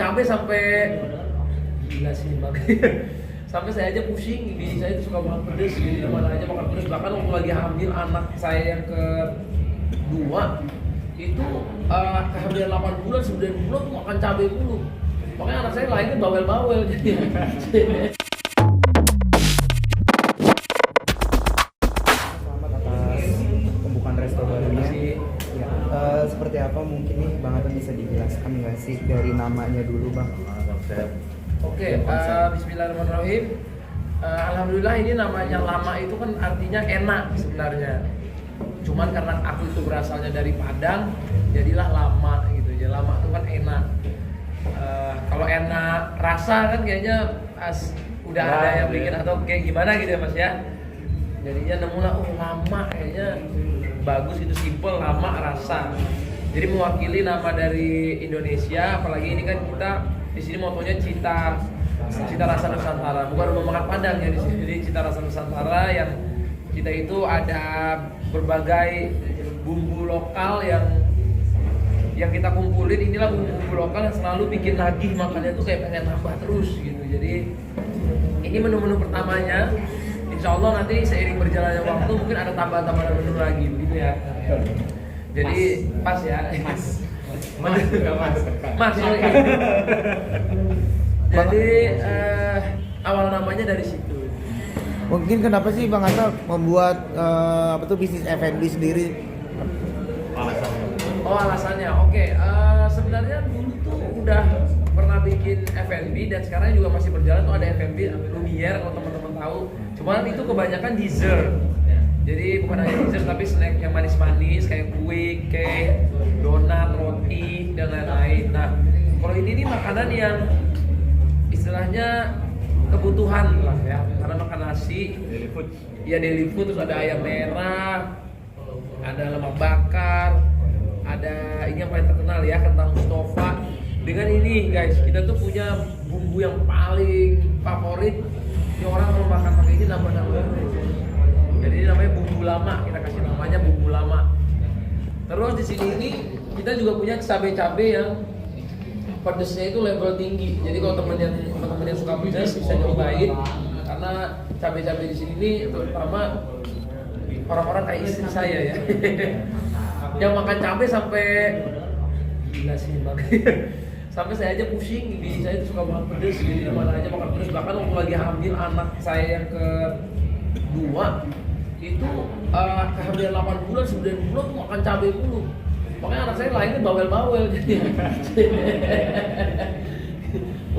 cabai sampai gila sih bang. Sampai saya aja pusing, bini saya itu suka makan pedes, jadi mana aja makan pedes. Bahkan waktu lagi hamil anak saya yang kedua itu kehamilan 8 bulan, 9 bulan tuh makan cabai mulu. Makanya anak saya lahirnya bawel-bawel jadi. Selamat atas pembukaan resto barunya. Ya, seperti apa mungkin nih Bang Atan bisa dijelaskan nggak sih dari namanya dulu Bang? Oke, bismillahirrahmanirrahim. Alhamdulillah ini namanya lama itu kan artinya enak sebenarnya. Cuman karena aku itu berasalnya dari Padang, jadilah lama gitu. Jadi lama itu kan enak. Kalau enak rasa kan kayaknya udah ada yang bikin atau kayak gimana gitu ya Mas ya. Jadinya nemulah lama kayaknya bagus itu, simple, lama, rasa. Jadi mewakili nama dari Indonesia, apalagi ini kan kita di sini motonya cita rasa Nusantara, bukan rumah makan Padang ya di sini. Jadi cita rasa Nusantara yang kita itu ada berbagai bumbu lokal yang kita kumpulin. Inilah bumbu lokal yang selalu bikin nagih makannya tuh kayak pengen nambah terus gitu. Jadi ini menu-menu pertamanya. Insya Allah nanti seiring berjalannya waktu mungkin ada tambahan-tambahan menu lagi begitu ya. Jadi pas ya. Mas. Jadi awal namanya dari situ. Mungkin kenapa sih Bang Atan membuat bisnis F&B sendiri? Alasannya. Oke. Sebenarnya dulu tuh udah pernah bikin F&B dan sekarang juga masih berjalan tuh, ada F&B Lumiere kalau teman-teman tahu. Cuman itu kebanyakan dessert. Jadi bukan hanya dessert tapi snack yang manis-manis kayak kue, cake, donat, roti dan lain-lain. Nah, kalau ini nih makanan yang istilahnya kebutuhan lah ya. Karena makan nasi, daily food. Ya daily food, terus ada ayam merah, ada lemak bakar, ada ini yang paling terkenal ya, kentang Mustafa. Dengan ini guys, kita tuh punya bumbu yang paling favorit. Ini orang kalau makan pakai ini nambah-nambah. Jadi ini namanya bumbu lama, kita kasih namanya bumbu lama. Terus di sini ini kita juga punya cabai-cabai yang pedesnya itu level tinggi. Jadi kalau teman-teman yang suka pedas bisa nyobain, karena cabai-cabai di sini ini terutama orang-orang kayak istri saya ya. Yang makan cabai sampai gila sih bang. Sampai saya aja pusing, bini saya itu suka makan pedes, jadi mana aja makan pedes. Bahkan waktu lagi hamil anak saya yang kedua itu kehamilan 8 bulan, 9 bulan tuh makan cabai mulu. Makanya anak saya lahirnya bawel-bawel jadi.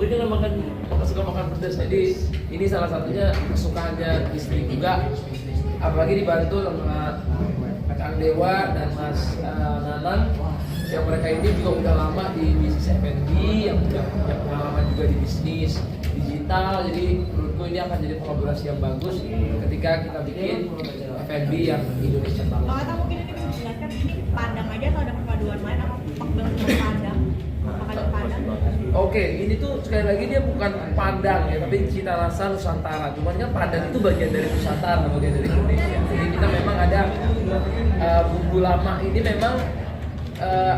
Ini suka makan pedas. Jadi ini salah satunya kesukaannya istri juga. Apalagi dibantu sama Kang Dewa dan Mas Nanang, yang mereka ini juga udah lama di bisnis F&B, yang udah punya pengalaman juga di bisnis digital. Jadi menurutku ini akan jadi kolaborasi yang bagus ketika kita bikin F&B yang Indonesia banget. Bang Atan mungkin ini bisa dijelaskan, ini Padang aja atau ada perpaduan lain, apa banget Padang? Makanan Padang? Oke, ini tuh sekali lagi dia bukan Padang ya, tapi cita rasa Nusantara. Cuman kan Padang itu bagian dari Nusantara, bagian dari Indonesia. Jadi kita memang ada bumbu lama ini memang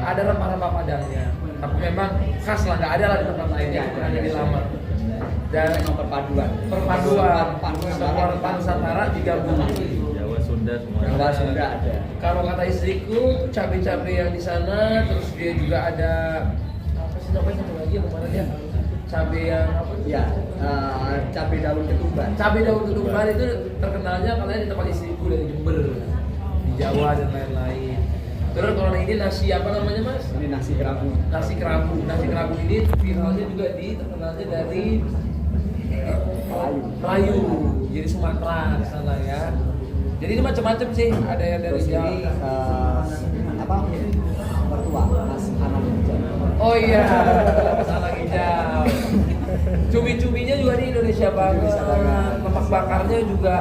ada rempah-rempah Padangnya, tapi memang khas lah, nggak ada lah di tempat lainnya, bukan hanya di lama. Dan perpaduan semua rempah Nusantara digabung. Jawa, Sunda semua. Jawa, Sunda ada. Kalau kata istriku, cabai-cabai yang di sana, terus dia juga ada apa sih namanya satu lagi yang kemarin ya? Cabai yang apa? Ya, cabai daun ketumbar. Cabai daun ketumbar itu terkenalnya katanya di tempat istriku dari Jember, di Jawa dan lain-lain. Terus kalau ini nasi apa namanya mas? Ini nasi kerabu. Nasi kerabu. Nasi kerabu ini viralnya juga terkenalnya dari Melayu. Jadi Sumatera di sana ya. Jadi ini macam-macam sih. Ada yang dari Jawa. Mertua Mas Anang Hijau. Oh iya, Mas Anang Hijau. Cumi-cuminya juga di Indonesia banget. Lemak bakarnya juga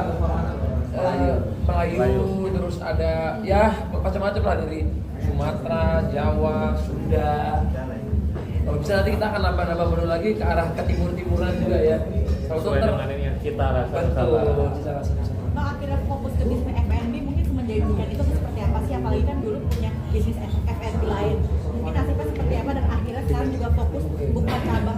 Melayu, terus ada ya macam-macam lah dari Sumatera, Jawa, Sunda. Kalau bisa nanti kita akan nambah-nambah menu lagi ke arah ke timur-timuran juga ya. Sesuai dengan ini cita rasa Nusantara. Bang, akhirnya fokus ke bisnis F&B mungkin menjadikan itu seperti apa sih? Apalagi kan dulu punya bisnis F&B lain. Mungkin nasibnya seperti apa dan akhirnya sekarang juga fokus buka cabang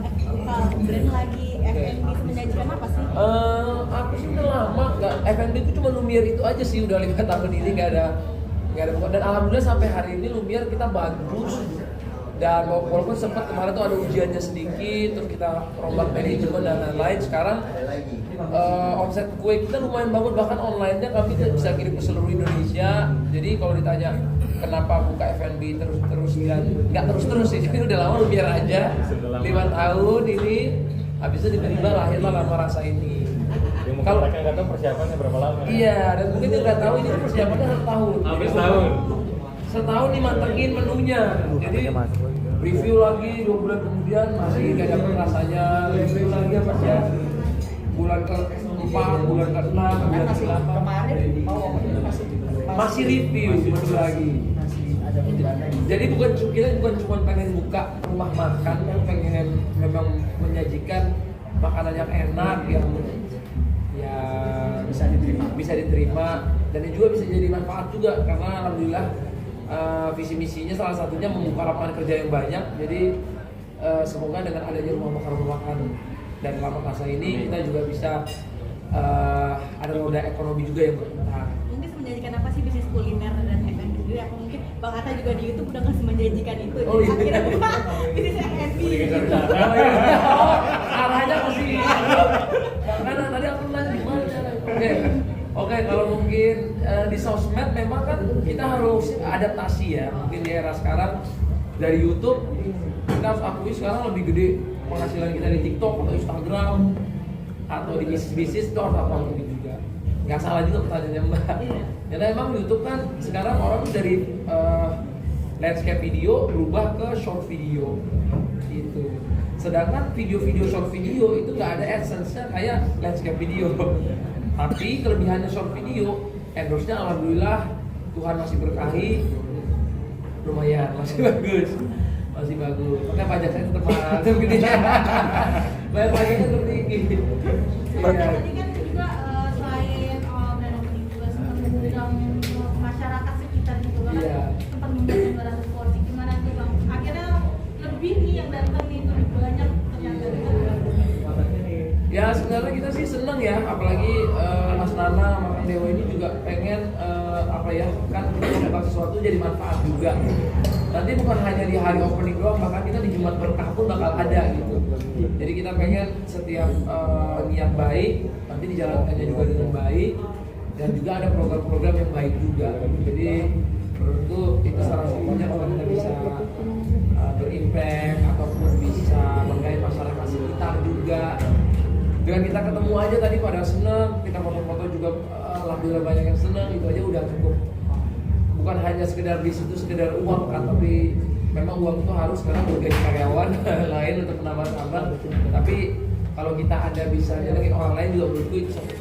F&B itu cuma Lumiere itu aja sih, udah 5 tahun ini nggak ada dan alhamdulillah sampai hari ini Lumiere kita bagus. Dan walaupun sempat kemarin tuh ada ujiannya sedikit, terus kita rombak manajemen dan lain-lain, sekarang omset kue kita lumayan bagus, bahkan online-nya kami bisa kirim ke seluruh Indonesia. Jadi kalau ditanya kenapa buka F&B terus dan nggak terus sih, jadi udah lama Lumiere aja 5 tahun ini, habis itu tiba-tiba lahirlah Lama Rasa ini. Kalau mereka nggak tahu persiapannya berapa lama. Iya, dan mungkin dia nggak tahu ini persiapannya 1 tahun. Habis tahun. Setahun dimantengin menunya, jadi review lagi 2 bulan kemudian masih gak dapet rasanya, review lagi apa sih ya, bulan ke-4, bulan ke-6, bulan ke-8 masih review betul lagi. Jadi kita bukan cuma pengen buka rumah makan, kan pengen memang menyajikan makanan yang enak, yang ya bisa diterima dan juga bisa jadi manfaat juga, karena alhamdulillah visi misinya salah satunya membuka lapangan kerja yang banyak. Jadi semoga dengan adanya rumah makan dan Lama Rasa ini kita juga bisa ada roda ekonomi juga yang berputar. Mungkin menjanjikan apa sih bisnis kuliner dan F&B dulu? Aku mungkin Bang Atta juga di YouTube udah kasih menjanjikan itu. Oh, iya. Akhirnya buka bisnis F&B. Arahnya ke sini. Karena tadi aku nanya gimana. Oke, kalau mungkin di sosmed memang kan kita harus adaptasi ya. Mungkin di era sekarang dari YouTube kita harus akui sekarang lebih gede penghasilan kita di TikTok atau Instagram atau di bisnis itu harus akui juga. Nggak salah juga pertanyaannya Mbak. Karena emang YouTube kan sekarang orang dari landscape video berubah ke short video gitu. Sedangkan video-video short video itu nggak ada essence-nya kayak landscape video. Tapi kelebihannya short video, endorse-nya alhamdulillah Tuhan masih berkahi, lumayan, masih bagus. Makanya pajak saya tetap mahal, bayar pajaknya tertinggi. Tadi kan juga selain brand opening juga sempat mengundang masyarakat sekitar gitu kan, sempat mengundang 200 porsi. Gimana tuh Bang? Akhirnya lebih nih yang datang nih, lebih banyak ternyata. Ya sebenarnya kita sih seneng ya, apalagi Mas Nana, Mas Dewa ini juga pengen kan kita membuat sesuatu jadi manfaat juga. Nanti bukan hanya di hari opening doang, bahkan kita di Jumat Berkah pun bakal ada gitu. Jadi kita pengen setiap niat baik nanti dijalankannya juga dengan baik, dan juga ada program-program yang baik juga. Jadi menurutku itu salah satunya kalau kita bisa berimpact ataupun bisa menggait masyarakat sekitar juga. Dengan kita ketemu aja tadi pada seneng, kita foto-foto juga alhamdulillah banyak yang seneng, itu aja udah cukup. Bukan hanya sekedar di situ sekedar uang kan, tapi memang uang itu harus karena bergaji karyawan lain untuk menambah-tambah. Tapi kalau kita ada bisa nyenengin orang lain juga menurutku itu satu.